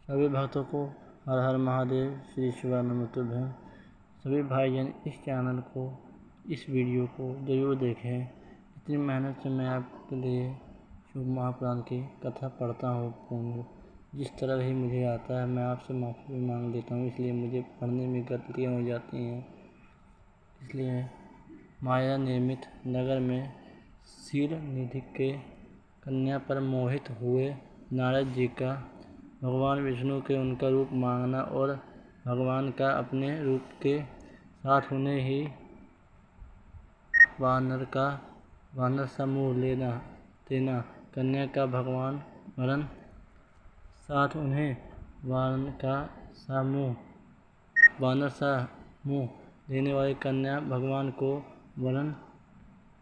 सभी भक्तों को हर हर महादेव, श्री शिवानंदभ्यं। सभी भाईजान इस चैनल को, इस वीडियो को ज़रूर देखें। इतनी मेहनत से मैं आपके लिए शुभ महापुराण की कथा पढ़ता हूँ। जिस तरह ही मुझे आता है मैं आपसे माफ़ी भी मांग देता हूँ, इसलिए मुझे पढ़ने में गलतियाँ हो जाती हैं। इसलिए माया निर्मित नगर में शील निधि के कन्या पर मोहित हुए नारद जी का भगवान विष्णु के उनका रूप मांगना और भगवान का अपने रूप के साथ उन्हें ही वानर समूह देना, कन्या का भगवान वरन साथ उन्हें वानर समूह देने वाली कन्या भगवान को वरन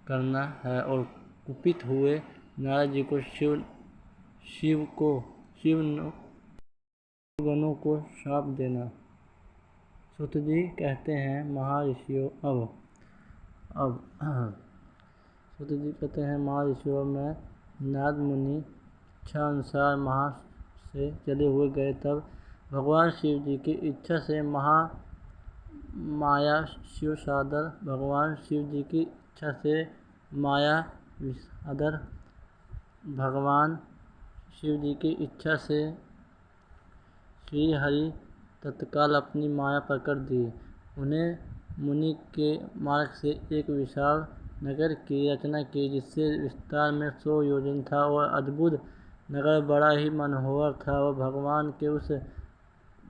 करना है। और कुपित हुए नारद जी को शिव गणों को शाप देना। सूत जी कहते हैं महर्षियों में नारद मुनि इच्छा अनुसार महा से चले हुए गए। तब भगवान शिव जी की इच्छा से माया विषादर भगवान शिव जी की इच्छा से माया विषादर भगवान शिव जी की इच्छा से श्री हरि तत्काल अपनी माया प्रकट दी। उन्हें मुनि के मार्ग से एक विशाल नगर की रचना की, जिससे विस्तार में 100 योजन था और अद्भुत नगर बड़ा ही मनोहर था और भगवान के उस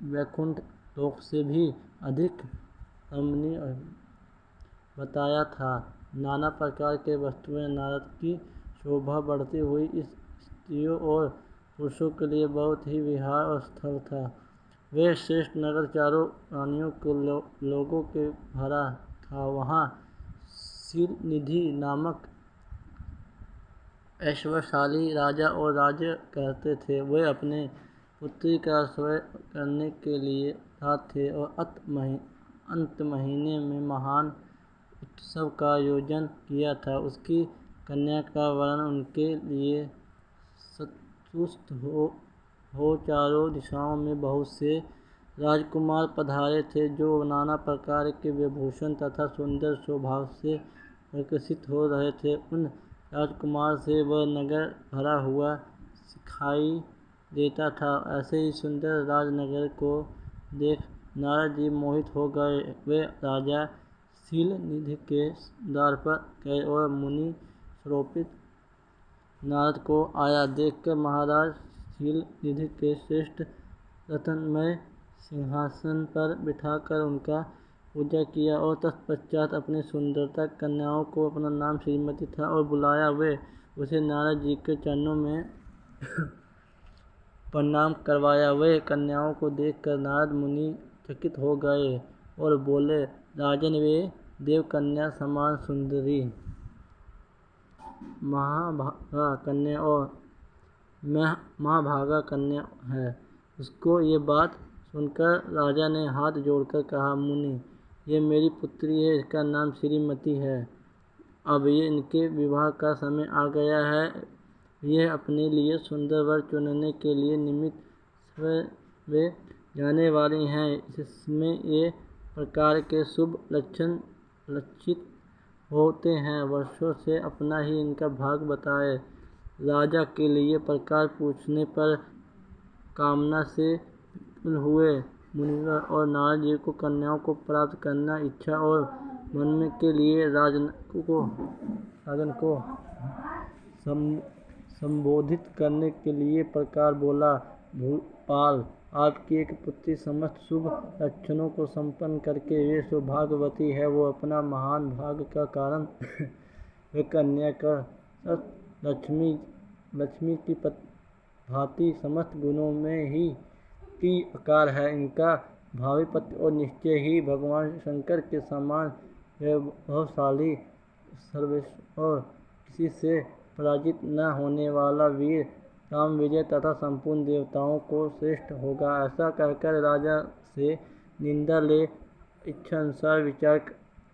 वैकुंठ लोक से भी अधिक रमणीय बताया था। नाना प्रकार के वस्तुएं नारद की शोभा बढ़ती हुई इस स्त्रियों और पुरुषों के लिए बहुत ही विहार स्थल था। वे श्रेष्ठ नगर चारों प्राणियों के लोगों के भरा था। वहाँ शील निधि नामक ऐश्वर्यशाली राजा और राज्य करते थे। वे अपने पुत्री का आश्रय करने के लिए साथ थे और अंत महीने में महान उत्सव का आयोजन किया था। उसकी कन्या का वरण उनके लिए संतुष्ट हो चारों दिशाओं में बहुत से राजकुमार पधारे थे, जो नाना प्रकार के विभूषण तथा सुंदर स्वभाव से विकसित हो रहे थे। उन राजकुमार से वह नगर भरा हुआ दिखाई देता था। ऐसे ही सुंदर राजनगर को देख नारद जी मोहित हो गए। वे राजा शील निधि के द्वार पर गए और मुनि स्वरूपित नारद को आया देखकर महाराज शील निधि के श्रेष्ठ रत्नमय सिंहासन पर बिठाकर उनका पूजा किया और तत्पश्चात अपनी सुंदरता कन्याओं को अपना नाम श्रीमती था और बुलाया। वे उसे नारद जी के चरणों में प्रणाम करवाया। वे कन्याओं को देखकर नारद मुनि चकित हो गए और बोले, राजन, वे देव कन्या समान सुंदरी महाभागा कन्या है। उसको ये बात सुनकर राजा ने हाथ जोड़कर कहा, मुनि, ये मेरी पुत्री है, इसका नाम श्रीमती है। अब ये इनके विवाह का समय आ गया है। ये अपने लिए सुंदर वर चुनने के लिए निमित्त वे जाने वाली हैं। इसमें ये प्रकार के शुभ लक्षण लक्षित होते हैं। वर्षों से अपना ही इनका भाग बताए। राजा के लिए प्रकार पूछने पर कामना से व्याकुल हुए मुनिवर और नारद जी को कन्याओं को प्राप्त करना इच्छा और मन के लिए राजन को संबोधित करने के लिए प्रकार बोला, भूपाल, आपकी एक पुत्री समस्त शुभ लक्षणों को संपन्न करके वे सौभाग्यवती है। वो अपना महान भाग का कारण वे कन्या का लक्ष्मी की भांति समस्त गुणों में ही की आकार है। इनका भावी पति और निश्चय ही भगवान शंकर के समान वैभवशाली, सर्वेश्वर और किसी से पराजित न होने वाला वीर, काम विजय तथा संपूर्ण देवताओं को श्रेष्ठ होगा। ऐसा कहकर राजा से निंदा ले इच्छा अनुसार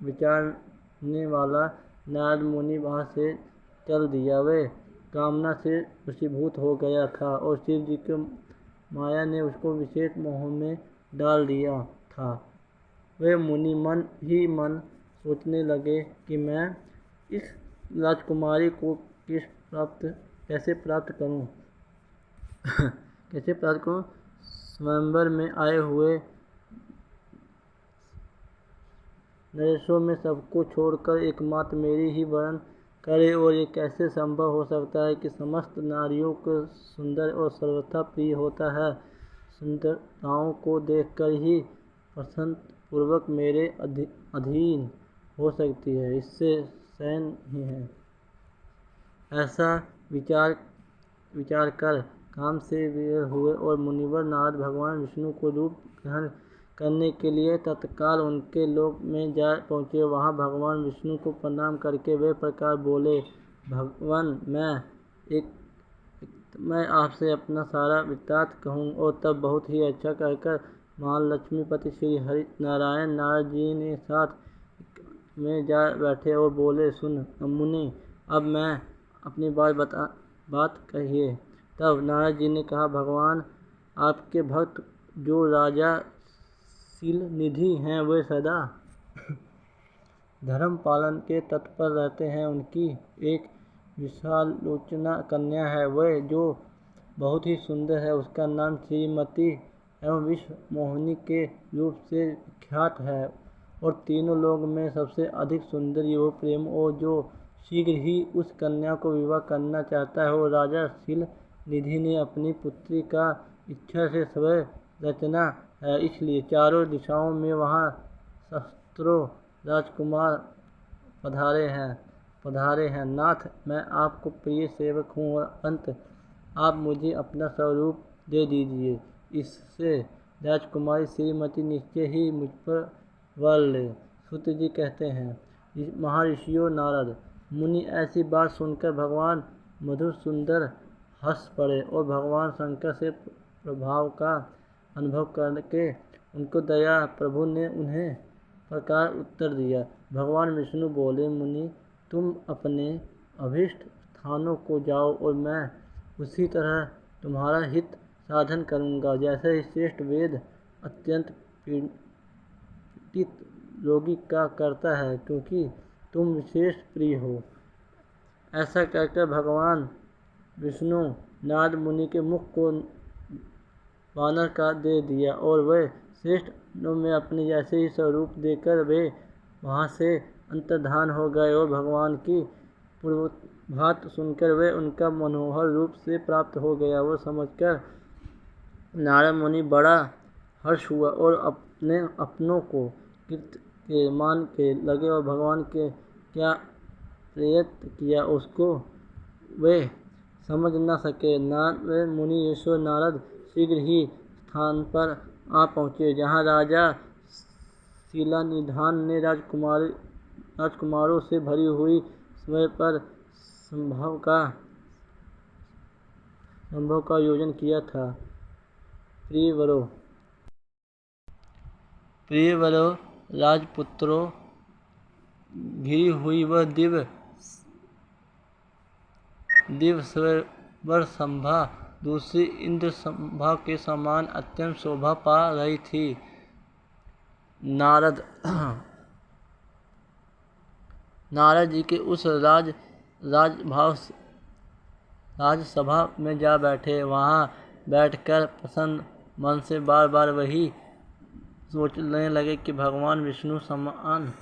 विचारने वाला नारद मुनि वहाँ से चल दिया। वे कामना से वशीभूत हो गया था और शिव जी के माया ने उसको विशेष मोह में डाल दिया था। वे मुनि मन ही मन सोचने लगे कि मैं इस राजकुमारी को कैसे प्राप्त करूं। कैसे प्राप्त करूं? स्वयंवर में आए हुए नरेशों में सबको छोड़कर एकमात्र मेरी ही वरण करे, और ये कैसे संभव हो सकता है कि समस्त नारियों को सुंदर और सर्वथा प्रिय होता है। सुंदरताओं को देखकर ही प्रसन्न पूर्वक मेरे अधीन हो सकती है, इससे शयन ही है। ऐसा विचार कर काम से विवश हुए और मुनिवर नारद भगवान विष्णु को रूप ग्रहण करने के लिए तत्काल उनके लोक में जा पहुँचे। वहाँ भगवान विष्णु को प्रणाम करके वे प्रकार बोले, भगवान मैं आपसे अपना सारा वृत्तांत कहूँ। और तब बहुत ही अच्छा कहकर महालक्ष्मीपति श्री हरि नारायण नारद जी ने साथ में जा बैठे और बोले, सुन मुनि, अब मैं अपनी बात कहिए। तब नारद जी ने कहा, भगवान आपके भक्त जो राजा शील निधि हैं, वे सदा धर्म पालन के तत्पर रहते हैं। उनकी एक विशालोचना कन्या है, वह जो बहुत ही सुंदर है। उसका नाम श्रीमती एवं विश्व मोहिनी के रूप से विख्यात है, और तीनों लोग में सबसे अधिक सुंदर वो प्रेम और जो शीघ्र ही उस कन्या को विवाह करना चाहता है, वो राजा शील निधि ने अपनी पुत्री का इच्छा से स्वयं रचना है। इसलिए चारों दिशाओं में वहाँ सहस्त्रों राजकुमार पधारे हैं। नाथ, मैं आपको प्रिय सेवक हूँ, और अंत आप मुझे अपना स्वरूप दे दीजिए। इससे राजकुमारी श्रीमती निश्चय ही मुझ पर वर ले। सूत जी कहते हैं, महर्षियों नारद मुनि ऐसी बात सुनकर भगवान मधुर सुंदर हंस पड़े, और भगवान शंकर से प्रभाव का अनुभव करके उनको दया प्रभु ने उन्हें प्रकार उत्तर दिया। भगवान विष्णु बोले, मुनि तुम अपने अभीष्ट स्थानों को जाओ, और मैं उसी तरह तुम्हारा हित साधन करूँगा, जैसे ही श्रेष्ठ वेद अत्यंत पीड़ित रोगी का करता है, क्योंकि तुम विशेष प्रिय हो। ऐसा कहकर भगवान विष्णु नारद मुनि के मुख को वानर का दे दिया, और वे श्रेष्ठ में अपने जैसे ही स्वरूप देकर वे वहाँ से अंतर्धान हो गए। और भगवान की पूर्वोक्त सुनकर वे उनका मनोहर रूप से प्राप्त हो गया। वो समझकर नारद मुनि बड़ा हर्ष हुआ और अपनों को कृत के मान के लगे, और भगवान के क्या प्रयत्न किया उसको वे समझ न सके। नारद मुनि ईश्वर नारद शीघ्र ही स्थान पर आ पहुँचे, जहाँ राजा शीलानिधान ने राजकुमारों से भरी हुई समय पर संभव का आयोजन किया था। प्रियवरों राजपुत्रों, घिरी हुई वह दिव्य स्वयंवर संभा दूसरी इंद्र संभा के समान अत्यंत शोभा पा रही थी। नारद जी के उस राजसभा में जा बैठे। वहाँ बैठकर प्रसन्न मन से बार बार वही सोचने लगे कि भगवान विष्णु समान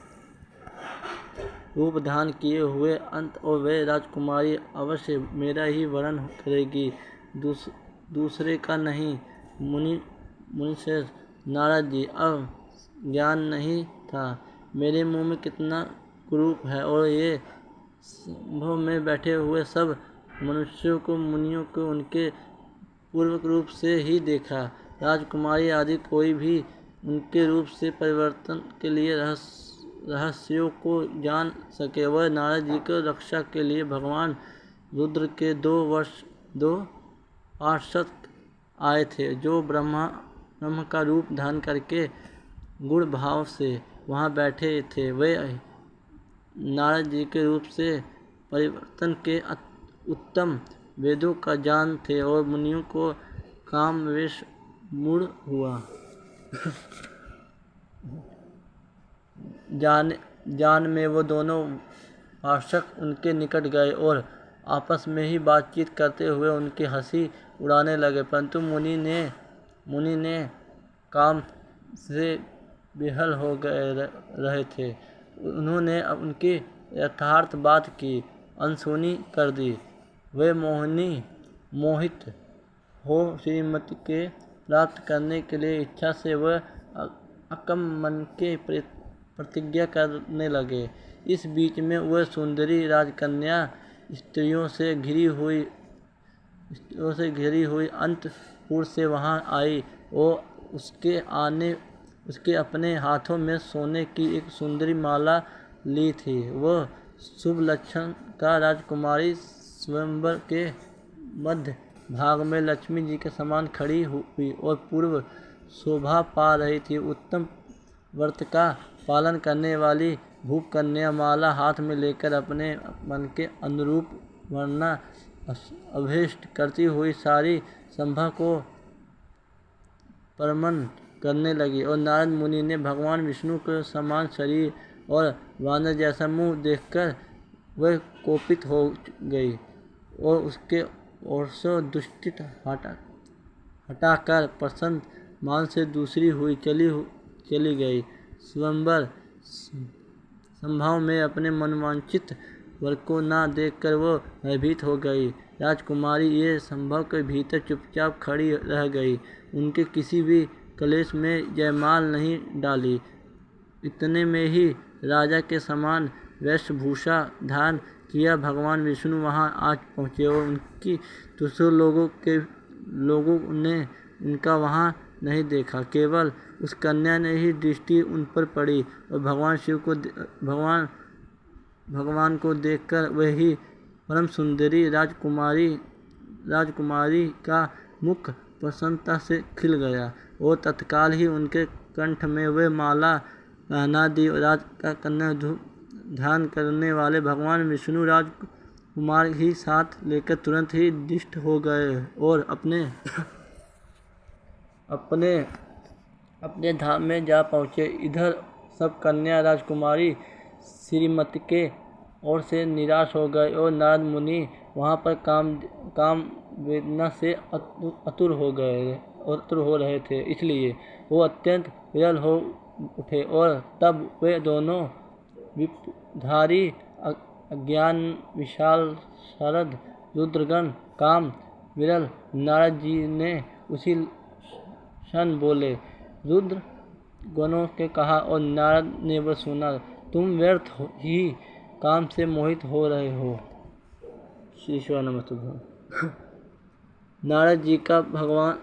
रूप धारण किए हुए अंत और वे राजकुमारी अवश्य मेरा ही वरण करेगी, दूसरे का नहीं। मुनिश्रेष्ठ नारद जी, अब ज्ञान नहीं था मेरे मुँह में कितना कुरूप है, और ये संभव में बैठे हुए सब मनुष्यों को मुनियों को उनके पूर्व रूप से ही देखा। राजकुमारी आदि कोई भी उनके रूप से परिवर्तन के लिए रहस्यों को जान सके। वह नारद जी को रक्षा के लिए भगवान रुद्र के 2 पार्षद आए थे, जो ब्रह्म का रूप धारण करके गुण भाव से वहाँ बैठे थे। वे नारद जी के रूप से परिवर्तन के उत्तम वेदों का ज्ञान थे, और मुनियों को कामवेश मूढ़ हुआ। जान में वो दोनों पार्षद उनके निकट गए और आपस में ही बातचीत करते हुए उनकी हंसी उड़ाने लगे, परंतु मुनि ने काम से बेहाल हो गए रहे थे। उन्होंने उनकी यथार्थ बात की अनसुनी कर दी। वे मोहित हो श्रीमती के प्राप्त करने के लिए इच्छा से वह अकम्मन के प्रतिज्ञा करने लगे। इस बीच में वह सुंदरी राजकन्या स्त्रियों से घिरी हुई अंतपुर से वहां आई और उसके अपने हाथों में सोने की एक सुंदरी माला ली थी। वह शुभ लक्षण का राजकुमारी स्वयंवर के मध्य भाग में लक्ष्मी जी के समान खड़ी हुई और पूर्व शोभा पा रही थी। उत्तम व्रत का पालन करने वाली भूप कन्या माला हाथ में लेकर अपने मन के अनुरूप वरना अभीष्ट करती हुई सारी संभा को परमन करने लगी और नारद मुनि ने भगवान विष्णु के समान शरीर और वानर जैसा मुंह देखकर वह कोपित हो गई और उसके ओर से दृष्टि हटाकर प्रसन्न मान से दूसरी हुई चली गई। स्वयंवर संभाव में अपने मनवांछित वर को न देखकर वो भयभीत हो गई। राजकुमारी ये संभव के भीतर चुपचाप खड़ी रह गई, उनके किसी भी कलेश में जयमाल नहीं डाली। इतने में ही राजा के समान वेशभूषा धारण किया भगवान विष्णु वहां आ पहुंचे और उनकी दूसरे लोगों ने उनका वहां नहीं देखा। केवल उस कन्या ने ही दृष्टि उन पर पड़ी और भगवान को देखकर वही परम सुंदरी राजकुमारी का मुख प्रसन्नता से खिल गया और तत्काल ही उनके कंठ में वह माला पहना दी। राज का कन्या धारण करने वाले भगवान विष्णु राजकुमार ही साथ लेकर तुरंत ही दिष्ट हो गए और अपने धाम में जा पहुँचे। इधर सब कन्या राजकुमारी श्रीमती के ओर से निराश हो गए और नारद मुनि वहाँ पर काम वेदना से आतुर हो रहे थे, इसलिए वो अत्यंत विरल हो उठे और तब वे दोनों विपधारी अज्ञान विशाल शरद रुद्रगण काम विरल नारद जी ने उसी क्षण बोले। रुद्र गणों के कहा और नारद ने वह सुना, तुम व्यर्थ ही काम से मोहित हो रहे हो। श्री शिवाय नमस्तुभ्यं। नारद जी का भगवान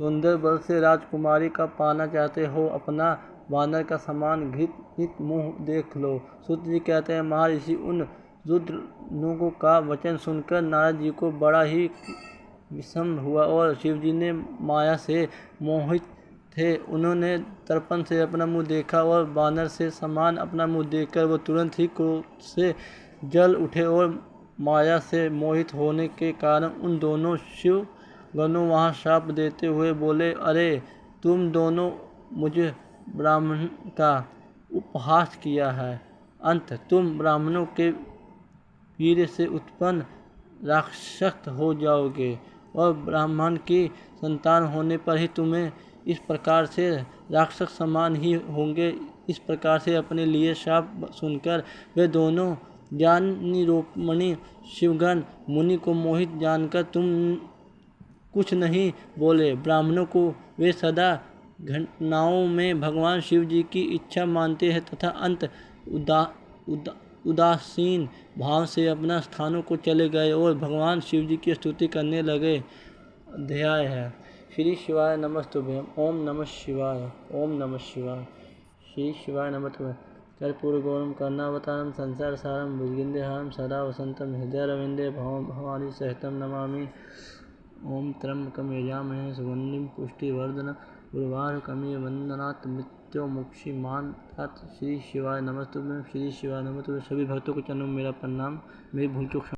सुंदर वर से राजकुमारी का पाना चाहते हो, अपना वानर का समान घृत मुंह देख लो। सूत जी कहते हैं, महर्षि उन रुद्रनुगों का वचन सुनकर नारद जी को बड़ा ही विषम हुआ और शिव जी ने माया से मोहित थे। उन्होंने दर्पण से अपना मुंह देखा और वानर से समान अपना मुंह देखकर वो तुरंत ही क्रोध से जल उठे और माया से मोहित होने के कारण उन दोनों शिव गणों वहाँ शाप देते हुए बोले, अरे तुम दोनों मुझे ब्राह्मण का उपहास किया है, अंत तुम ब्राह्मणों के वीर से उत्पन्न राक्षस हो जाओगे और ब्राह्मण की संतान होने पर ही तुम्हें इस प्रकार से राक्षस समान ही होंगे। इस प्रकार से अपने लिए शाप सुनकर वे दोनों ज्ञानिरोपमणि शिवगण मुनि को मोहित जानकर तुम कुछ नहीं बोले। ब्राह्मणों को वे सदा घटनाओं में भगवान शिव जी की इच्छा मानते हैं तथा अंत उदासीन भाव से अपना स्थानों को चले गए और भगवान शिव जी की स्तुति करने लगे। अध्याय है श्री शिवाय नमस्तुभ्यं। ओम नमः शिवाय। ओम नमः शिवाय। श्री शिवाय नमः। कर्पूरगौरम कर्णावतारम संसार सारम भुजगेन्द्रहारम सदा वसंतम हृदय रविंदे भवानी सहितम नमामि। ओम त्र्यंबकम यजामहे सुगंधिं पुष्टिवर्धनम् उर्वारुकमिव बन्धनात् नित्योमुक्षीमान तत् श्री शिवाय नमस्तुभ्यं। श्री शिवाय नमः। तो सभी भक्तों को चरणों में मेरा प्रणाम। मेरी भूल चूक